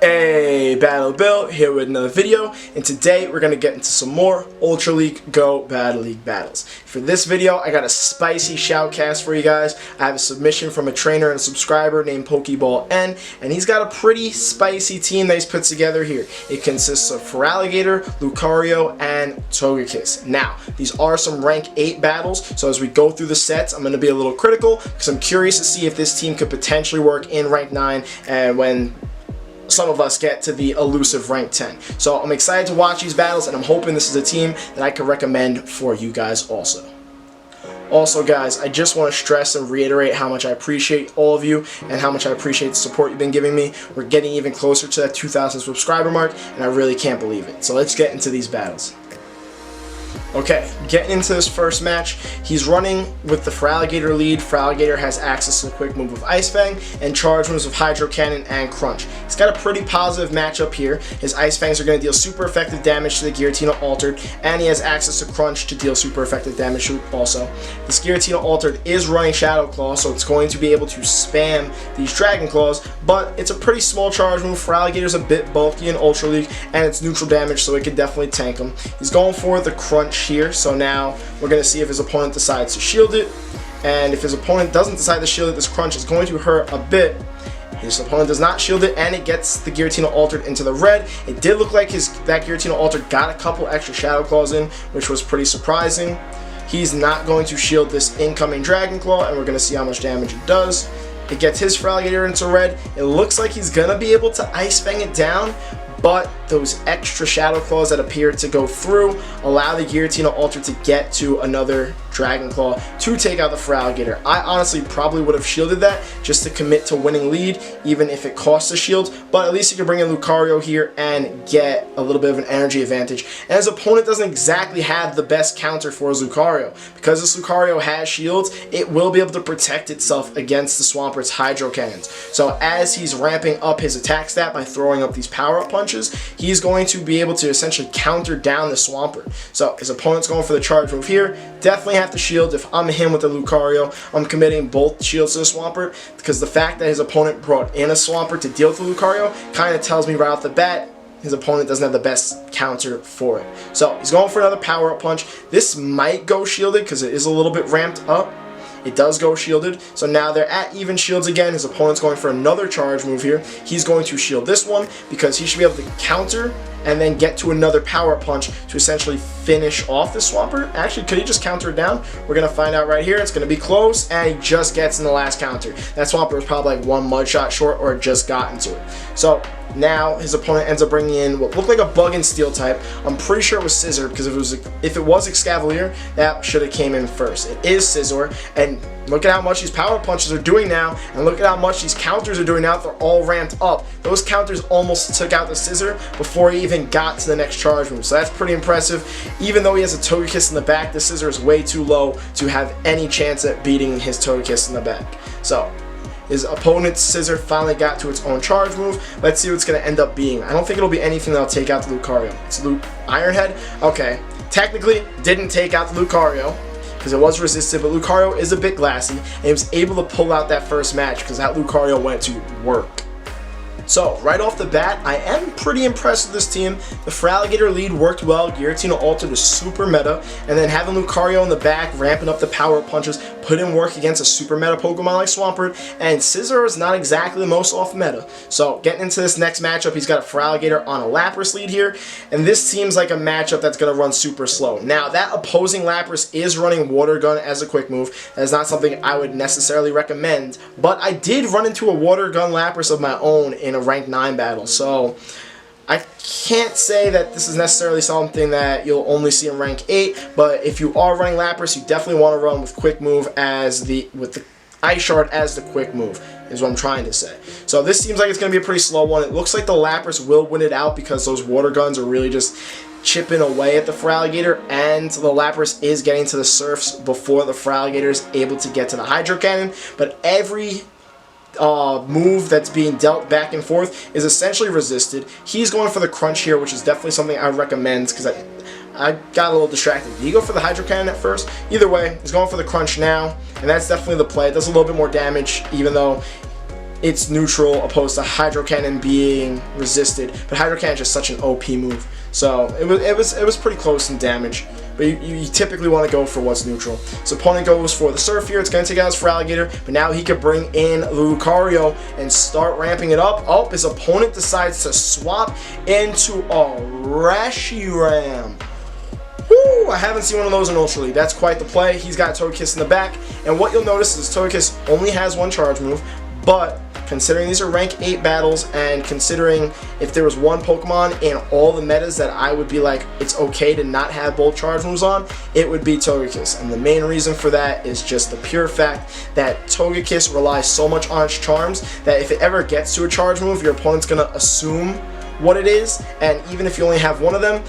Hey, Battle Bill here with another video, and today we're going to get into some more Ultra League Go Battle League battles. For this video, I got a spicy shoutcast for you guys. I have a submission from a trainer and a subscriber named Pokeball N, and he's got a pretty spicy team that he's put together here. It consists of Feraligatr, Lucario, and Togekiss. Now, these are some rank 8 battles, so as we go through the sets, I'm going to be a little critical because I'm curious to see if this team could potentially work in rank 9 and when some of us get to the elusive rank 10. So I'm excited to watch these battles, and I'm hoping this is a team that I could recommend for you guys also. Also, guys, I just want to stress and reiterate how much I appreciate all of you and how much I appreciate the support you've been giving me. We're getting even closer to that 2,000 subscriber mark, and I really can't believe it. So let's get into these battles. Okay, getting into this first match, he's running with the Feraligatr lead. Feraligatr has access to the quick move of Ice Fang and charge moves of Hydro Cannon and Crunch. He's got a pretty positive matchup here. His Ice Fangs are going to deal super effective damage to the Giratina Altered, and he has access to Crunch to deal super effective damage also. This Giratina Altered is running Shadow Claw, so it's going to be able to spam these Dragon Claws, but it's a pretty small charge move. Feraligatr's a bit bulky in Ultra League, and it's neutral damage, so it can definitely tank him. He's going for the Crunch here, so now we're going to see if his opponent decides to shield it, and if his opponent doesn't decide to shield it, this Crunch is going to hurt a bit. His opponent does not shield it, and it gets the Giratina Altered into the red. It did look like that Giratina Altered got a couple extra Shadow Claws in, which was pretty surprising. He's not going to shield this incoming Dragon Claw, and we're going to see how much damage it does. It gets his Feraligatr into red. It looks like he's going to be able to Ice Fang it down, but those extra Shadow Claws that appear to go through allow the Giratina Altered to get to another Dragon Claw to take out the Feraligatr. I honestly probably would have shielded that just to commit to winning lead, even if it costs a shield, but at least you can bring in Lucario here and get a little bit of an energy advantage. And his opponent doesn't exactly have the best counter for his Lucario. Because this Lucario has shields, it will be able to protect itself against the Swampert's Hydro Cannons. So as he's ramping up his attack stat by throwing up these power-up punches, he's going to be able to essentially counter down the Swampert. So his opponent's going for the charge move here. Definitely have to shield. If I'm him with the Lucario, I'm committing both shields to the Swampert, because the fact that his opponent brought in a Swampert to deal with the Lucario kind of tells me right off the bat his opponent doesn't have the best counter for it. So he's going for another power-up punch. This might go shielded because it is a little bit ramped up. It does go shielded, so now they're at even shields again. His opponent's going for another charge move here. He's going to shield this one because he should be able to counter and then get to another power punch to essentially finish off the Swampert. Actually, could he just counter it down? We're going to find out right here. It's going to be close, and he just gets in the last counter. That Swampert was probably like one mud shot short or just got into it. So now his opponent ends up bringing in what looked like a Bug and Steel type. I'm pretty sure it was Scizor, because if it was Excavalier, that should have came in first. It is Scizor, and look at how much these power punches are doing now, and look at how much these counters are doing now. They're all ramped up. Those counters almost took out the Scizor before he even got to the next charge move, so that's pretty impressive. Even though he has a Togekiss in the back, the Scizor is way too low to have any chance at beating his Togekiss in the back. So his opponent's Scizor finally got to its own charge move. Let's see what it's going to end up being. I don't think it'll be anything that'll take out the Lucario. It's Iron Head? Okay. Technically, didn't take out the Lucario because it was resisted, but Lucario is a bit glassy, and he was able to pull out that first match because that Lucario went to work. So, right off the bat, I am pretty impressed with this team. The Feraligatr lead worked well. Giratina Altered is super meta, and then having Lucario in the back, ramping up the power punches, put in work against a super meta Pokemon like Swampert, and Scizor is not exactly the most off meta. So, getting into this next matchup, he's got a Feraligatr on a Lapras lead here, and this seems like a matchup that's going to run super slow. Now, that opposing Lapras is running Water Gun as a quick move. That is not something I would necessarily recommend, but I did run into a Water Gun Lapras of my own in a rank 9 battle, so I can't say that this is necessarily something that you'll only see in rank 8, but if you are running Lapras, you definitely want to run with quick move with the Ice Shard as the quick move, is what I'm trying to say. So this seems like it's going to be a pretty slow one. It looks like the Lapras will win it out because those Water Guns are really just chipping away at the Feraligatr, and the Lapras is getting to the Surfs before the Feraligatr is able to get to the Hydro Cannon, but every move that's being dealt back and forth is essentially resisted. He's going for the Crunch here, which is definitely something I recommend because I got a little distracted. Did he go for the Hydro Cannon at first? Either way, he's going for the Crunch now, and that's definitely the play. It does a little bit more damage, even though it's neutral opposed to Hydro Cannon being resisted. But Hydro Cannon is just such an OP move. So it was pretty close in damage. But you typically want to go for what's neutral. So opponent goes for the Surf here. It's going to take out his Feraligatr. But now he could bring in Lucario and start ramping it up. Oh, his opponent decides to swap into a Reshiram. Woo! I haven't seen one of those in Ultra League. That's quite the play. He's got Togekiss in the back. And what you'll notice is Togekiss only has one charge move. But considering these are rank 8 battles, and considering if there was one Pokemon in all the metas that I would be like, it's okay to not have both charge moves on, it would be Togekiss. And the main reason for that is just the pure fact that Togekiss relies so much on its charms that if it ever gets to a charge move, your opponent's going to assume what it is, and even if you only have one of them,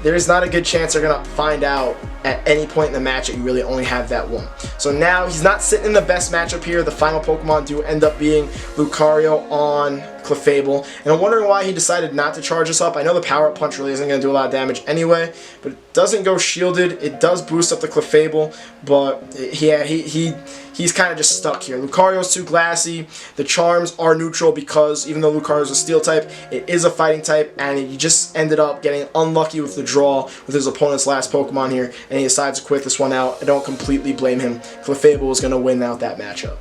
there's not a good chance they're going to find out at any point in the match that you really only have that one. So now he's not sitting in the best matchup here. The final Pokemon do end up being Lucario on Clefable. And I'm wondering why he decided not to charge us up. I know the Power Up Punch really isn't going to do a lot of damage anyway, but it doesn't go shielded. It does boost up the Clefable, but yeah, he's kind of just stuck here. Lucario's too glassy. The charms are neutral because even though Lucario's a steel type, it is a fighting type, and he just ended up getting unlucky with the draw with his opponent's last Pokemon here, and he decides to quit this one out. I don't completely blame him. Clefable is going to win out that matchup.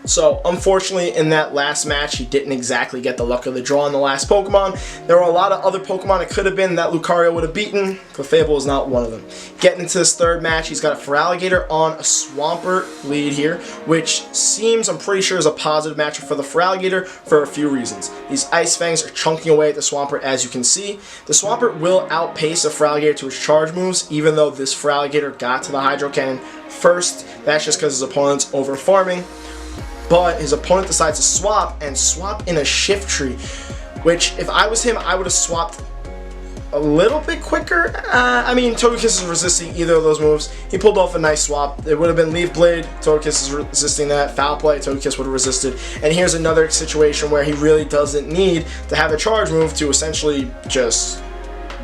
So, unfortunately, in that last match, he didn't exactly get the luck of the draw in the last Pokemon. There were a lot of other Pokemon it could have been that Lucario would have beaten. Clefable is not one of them. Getting into this third match, he's got a Feraligatr on a Swampert lead here, which seems, I'm pretty sure, is a positive matchup for the Feraligatr for a few reasons. These Ice Fangs are chunking away at the Swampert, as you can see. The Swampert will outpace the Feraligatr to its charge moves, even though this Feraligatr got to the Hydro Cannon first. That's just because his opponent's over farming. But his opponent decides to swap in a Shift Tree, which if I was him, I would have swapped a little bit quicker. I mean, Togekiss is resisting either of those moves. He pulled off a nice swap. It would have been Leaf Blade. Togekiss is resisting that. Foul Play. Togekiss would have resisted. And here's another situation where he really doesn't need to have a charge move to essentially just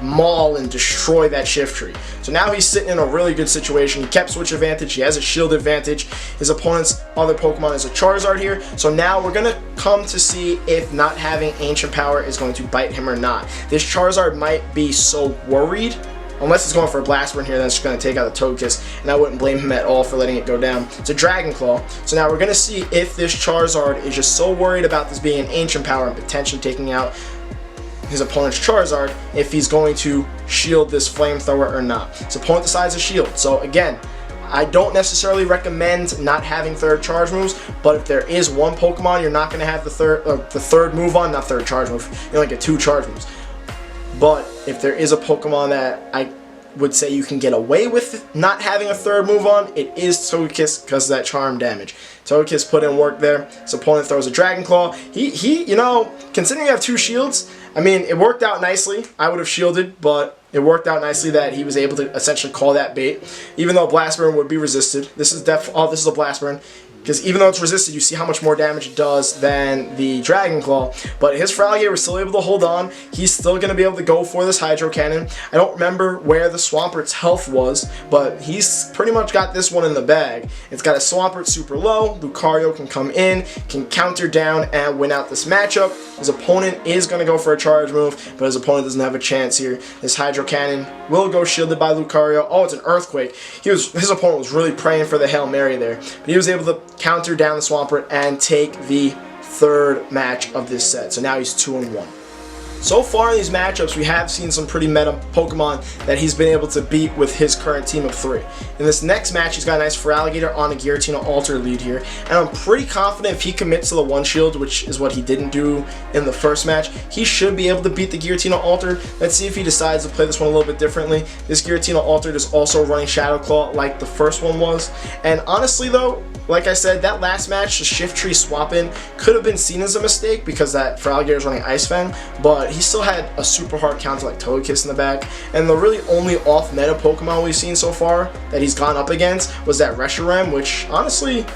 maul and destroy that Shift Tree. So now he's sitting in a really good situation. He kept switch advantage. He has a shield advantage. His opponent's other Pokemon is a Charizard here. So now we're going to come to see if not having Ancient Power is going to bite him or not. This Charizard might be so worried, unless it's going for a Blast Burn here, then it's going to take out the Togekiss, and I wouldn't blame him at all for letting it go down. It's a Dragon Claw. So now we're going to see if this Charizard is just so worried about this being an Ancient Power and potentially taking out his opponent's Charizard, if he's going to shield this Flamethrower or not. His opponent decides to shield. So again, I don't necessarily recommend not having third charge moves, but if there is one Pokemon you're not going to have the third move on, not third charge move, you only get 2 charge moves. But if there is a Pokemon that I would say you can get away with not having a third move on, it is Togekiss because of that charm damage. Togekiss put in work there. His opponent throws a Dragon Claw. You know, considering you have 2 shields, I mean, it worked out nicely. I would have shielded, but it worked out nicely that he was able to essentially call that bait. Even though Blast Burn would be resisted. This is this is a Blast Burn. Because even though it's resisted, you see how much more damage it does than the Dragon Claw. But his Feraligatr was still able to hold on. He's still going to be able to go for this Hydro Cannon. I don't remember where the Swampert's health was, but he's pretty much got this one in the bag. It's got a Swampert super low. Lucario can come in, can counter down, and win out this matchup. His opponent is going to go for a charge move, but his opponent doesn't have a chance here. This Hydro Cannon will go shielded by Lucario. Oh, it's an Earthquake. His opponent was really praying for the Hail Mary there, but he was able to counter down the Swampert and take the third match of this set. So now he's 2-1. So far in these matchups, we have seen some pretty meta Pokemon that he's been able to beat with his current team of 3. In this next match, he's got a nice Feraligatr on a Giratina Alter lead here, and I'm pretty confident if he commits to the 1 shield, which is what he didn't do in the first match, he should be able to beat the Giratina Alter. Let's see if he decides to play this one a little bit differently. This Giratina Alter is also running Shadow Claw like the first one was, and honestly though, like I said, that last match, the Shift Tree swap in, could have been seen as a mistake because that Feraligatr is running Ice Fang, but he still had a super hard counter like Togekiss in the back, and the really only off-meta Pokemon we've seen so far that he's gone up against was that Reshiram, which honestly,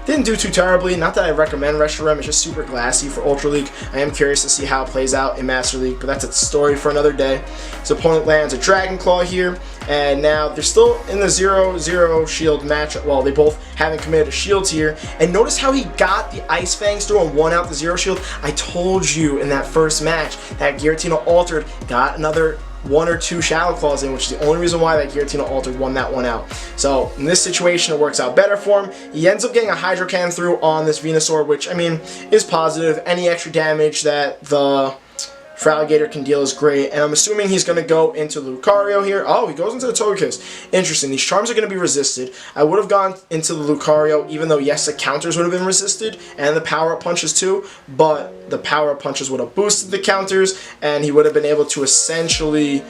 Didn't do too terribly. Not that I recommend Reshiram. It's just super glassy for Ultra League. I am curious to see how it plays out in Master League, but that's a story for another day. His opponent lands a Dragon Claw here, and now they're still in the 0-0 shield match. Well, they both haven't committed to shields here. And notice how he got the Ice Fangs through and won out the 0 shield. I told you in that first match that Giratina Altered got another 1 or 2 Shadow Claws in, which is the only reason why that Giratina Altered won that one out. So in this situation, it works out better for him. He ends up getting a Hydro Cannon through on this Venusaur, which, I mean, is positive. Any extra damage that the Feraligatr can deal is great, and I'm assuming he's going to go into Lucario here. Oh, he goes into the Togekiss. Interesting. These charms are going to be resisted. I would have gone into the Lucario, even though, yes, the counters would have been resisted, and the power-up punches too, but the power-up punches would have boosted the counters, and he would have been able to essentially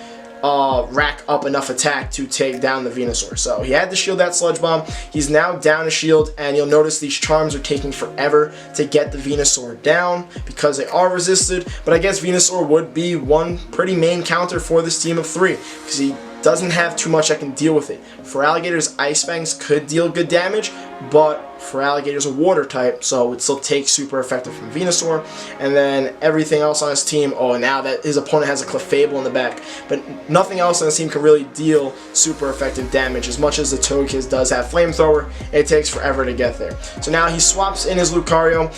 rack up enough attack to take down the Venusaur. So he had to shield that Sludge Bomb. He's now down a shield, and you'll notice these charms are taking forever to get the Venusaur down because they are resisted, but I guess Venusaur would be one pretty main counter for this team of 3 because he doesn't have too much that can deal with it. Feraligatr's Ice Fangs could deal good damage, but Feraligatr's a water type, so it still takes super effective from Venusaur. And then everything else on his team, oh, now that his opponent has a Clefable in the back, but nothing else on his team can really deal super effective damage. As much as the Togekiss does have Flamethrower, it takes forever to get there. So now he swaps in his Lucario.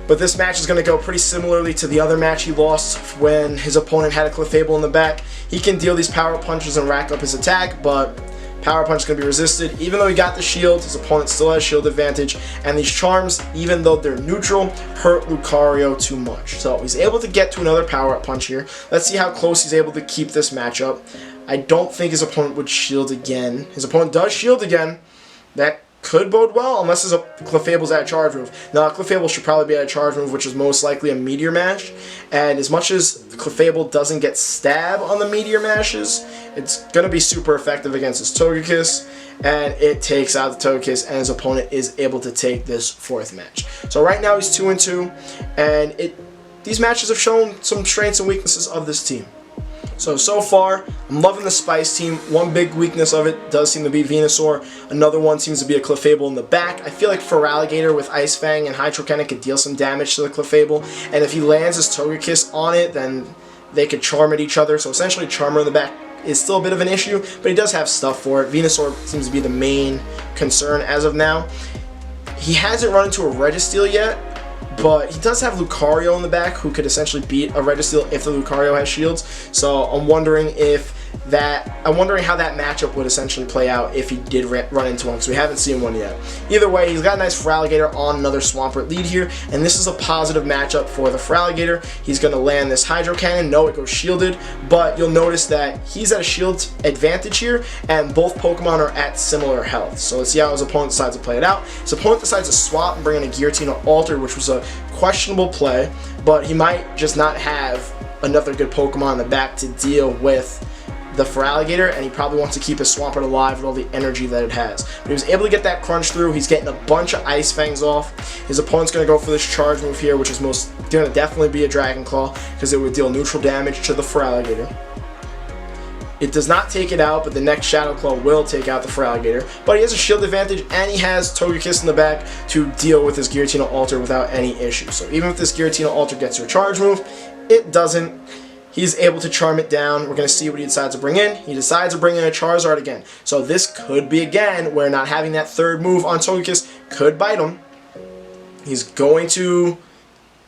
But this match is going to go pretty similarly to the other match he lost when his opponent had a Clefable in the back. He can deal these power punches and rack up his attack, but power punch is going to be resisted. Even though he got the shield, his opponent still has shield advantage, and these charms, even though they're neutral, hurt Lucario too much. So he's able to get to another power up punch here. Let's see how close he's able to keep this matchup. I don't think his opponent would shield again. His opponent does shield again. That could bode well, unless his Clefable's at a charge move. Now, Clefable should probably be at a charge move, which is most likely a Meteor Mash. And as much as Clefable doesn't get stab on the Meteor Mashes, it's going to be super effective against his Togekiss. And it takes out the Togekiss, and his opponent is able to take this 4th match. So right now he's 2-2, and these matches have shown some strengths and weaknesses of this team. So far, I'm loving the Spice team. One big weakness of it does seem to be Venusaur. Another one seems to be a Clefable in the back. I feel like Feraligatr with Ice Fang and Hydro Cannon could deal some damage to the Clefable. And if he lands his Togekiss on it, then they could charm at each other. So essentially, Charmer in the back is still a bit of an issue, but he does have stuff for it. Venusaur seems to be the main concern as of now. He hasn't run into a Registeel yet, but he does have Lucario in the back who could essentially beat a Registeel if the Lucario has shields. So I'm wondering how that matchup would essentially play out if he did run into one, because we haven't seen one yet. Either way, he's got a nice Feraligatr on another Swampert lead here, and this is a positive matchup for the Feraligatr. He's going to land this Hydro Cannon. No, it goes shielded, but you'll notice that he's at a shield advantage here, and both Pokemon are at similar health. So let's see how his opponent decides to play it out. His opponent decides to swap and bring in a Giratina Altered, which was a questionable play, but he might just not have another good Pokemon in the back to deal with the Feraligatr, and he probably wants to keep his Swampert alive with all the energy that it has. But he was able to get that crunch through. He's getting a bunch of Ice Fangs off. His opponent's going to go for this charge move here, which is going to definitely be a Dragon Claw, because it would deal neutral damage to the Feraligatr. It does not take it out, but the next Shadow Claw will take out the Feraligatr. But he has a shield advantage, and he has Togekiss in the back to deal with his Giratina Alter without any issue. So even if this Giratina Alter gets to a charge move, it doesn't. He's able to charm it down. We're going to see what he decides to bring in. He decides to bring in a Charizard again. So this could be again where not having that 3rd move on Togekiss could bite him. He's going to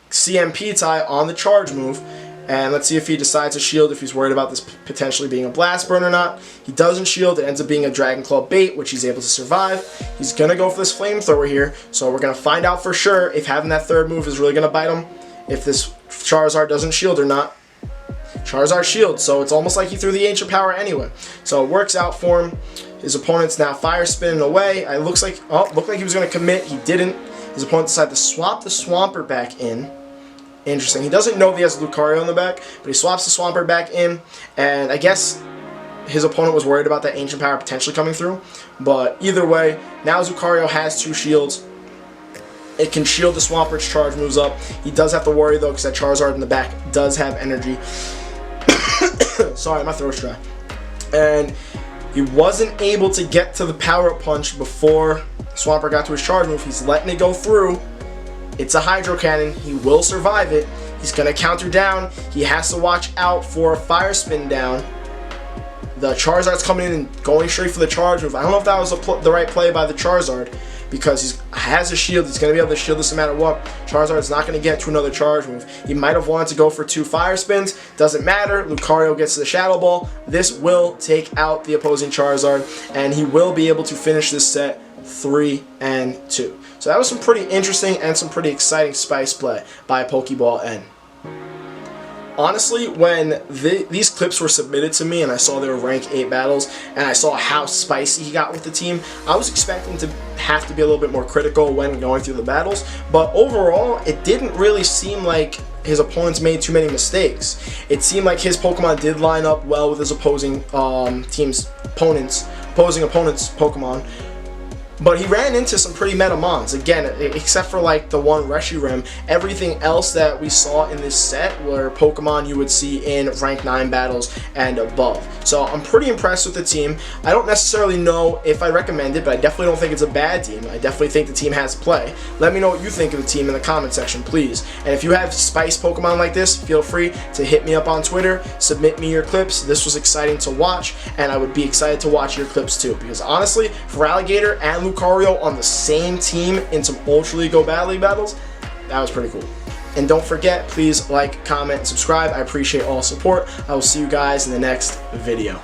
CMP tie on the charge move. And let's see if he decides to shield, if he's worried about this potentially being a Blast Burn or not. He doesn't shield. It ends up being a Dragon Claw bait, which he's able to survive. He's going to go for this Flamethrower here. So we're going to find out for sure if having that 3rd move is really going to bite him, if this Charizard doesn't shield or not. Charizard shield, so it's almost like he threw the Ancient Power anyway. So it works out for him. His opponent's now Fire Spinning away. It looked like he was going to commit. He didn't. His opponent decided to swap the Swampert back in. Interesting. He doesn't know that he has Lucario in the back, but he swaps the Swampert back in, and I guess his opponent was worried about that Ancient Power potentially coming through. But either way, now Lucario has 2 shields. It can shield the Swampert's charge moves up. He does have to worry, though, because that Charizard in the back does have energy. Sorry, my throat's dry. And he wasn't able to get to the power punch before Swampert got to his charge move. He's letting it go through. It's a Hydro Cannon. He will survive it. He's going to counter down. He has to watch out for a Fire Spin down. The Charizard's coming in and going straight for the charge move. I don't know if that was the right play by the Charizard, because he has a shield. He's going to be able to shield this no matter what. Charizard's not going to get to another charge move. He might have wanted to go for 2 Fire Spins. Doesn't matter. Lucario gets to the Shadow Ball. This will take out the opposing Charizard, and he will be able to finish this set 3-2. So that was some pretty interesting and some pretty exciting Spice play by Pokeball N. Honestly, when these clips were submitted to me and I saw they were rank 8 battles and I saw how spicy he got with the team, I was expecting to have to be a little bit more critical when going through the battles, but overall it didn't really seem like his opponents made too many mistakes. It seemed like his Pokemon did line up well with his opposing opponents' Pokemon. But he ran into some pretty meta mons. Again, except for like the one Reshiram, everything else that we saw in this set were Pokemon you would see in rank 9 battles and above. So I'm pretty impressed with the team. I don't necessarily know if I recommend it, but I definitely don't think it's a bad team. I definitely think the team has play. Let me know what you think of the team in the comment section, please. And if you have spice Pokemon like this, feel free to hit me up on Twitter, submit me your clips. This was exciting to watch, and I would be excited to watch your clips too, because honestly, Feraligatr and Lucario on the same team in some Ultra League Go Battle League battles, that was pretty cool. And don't forget, please like, comment, and subscribe. I appreciate all support. I will see you guys in the next video.